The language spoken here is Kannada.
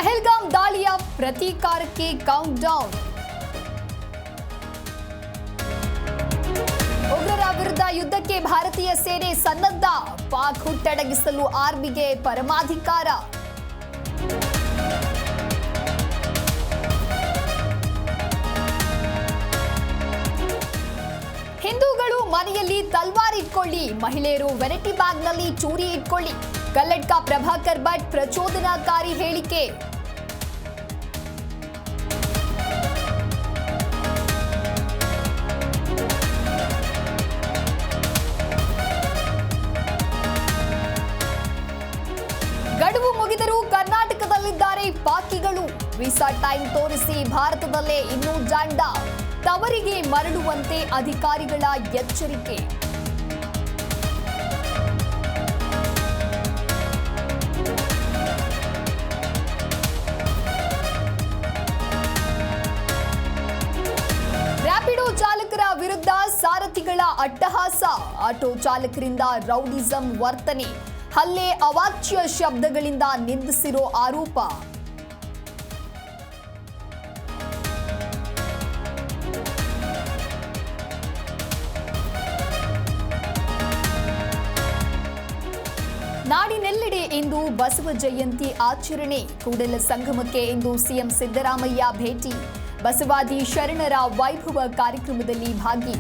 ಪಹಲ್ಗಾಮ್ ದಾಳಿಯ ಪ್ರತೀಕಾರಕ್ಕೆ ಕೌಂಟ್ ಡೌನ್. ಉಗ್ರರ ವಿರುದ್ಧ ಯುದ್ಧಕ್ಕೆ ಭಾರತೀಯ ಸೇನೆ ಸನ್ನದ್ಧ. ಪಾಕ್ ಹುಟ್ಟಡಗಿಸಲು ಆರ್ಮಿಗೆ ಪರಮಾಧಿಕಾರ. ಹಿಂದೂಗಳು ಮನೆಯಲ್ಲಿ ತಲ್ವಾರ್ ಇಟ್ಕೊಳ್ಳಿ, ಮಹಿಳೆಯರು ವೆರೈಟಿ ಬ್ಯಾಗ್ನಲ್ಲಿ ಚೂರಿ ಇಟ್ಕೊಳ್ಳಿ. ಕಲ್ಲಡ್ಕ ಪ್ರಭಾಕರ್ ಭಟ್ ಪ್ರಚೋದನಾಕಾರಿ ಹೇಳಿಕೆ. ಗಡುವು ಮುಗಿದರೂ ಕರ್ನಾಟಕದಲ್ಲಿದ್ದಾರೆ ಪಾಕಿಗಳು. ವೀಸಾ ಟೈಮ್ ತೋರಿಸಿ ಭಾರತದಲ್ಲೇ ಇನ್ನೂ ಜಾಂಡ. ತವರಿಗೆ ಮರಳುವಂತೆ ಅಧಿಕಾರಿಗಳ ಎಚ್ಚರಿಕೆ. ರ್ಯಾಪಿಡೋ ಚಾಲಕರ ವಿರುದ್ಧ ಸಾರಥಿಗಳ ಅಟ್ಟಹಾಸ. ಆಟೋ ಚಾಲಕರಿಂದ ರೌಡಿಸಂ ವರ್ತನೆ, ಹಲ್ಲೆ, ಅವಾಚ್ಯ ಶಬ್ದಗಳಿಂದ ನಿಂದಿಸಿರೋ ಆರೋಪ. ನಾಡಿನೆಲ್ಲೆಡೆ ಇಂದು ಬಸವ ಜಯಂತಿ ಆಚರಣೆ. ಕೂಡಲ ಸಂಗಮಕ್ಕೆ ಇಂದು ಸಿಎಂ ಸಿದ್ದರಾಮಯ್ಯ ಭೇಟಿ. ಬಸವಾದಿ ಶರಣರ ವೈಭವ ಕಾರ್ಯಕ್ರಮದಲ್ಲಿ ಭಾಗಿ.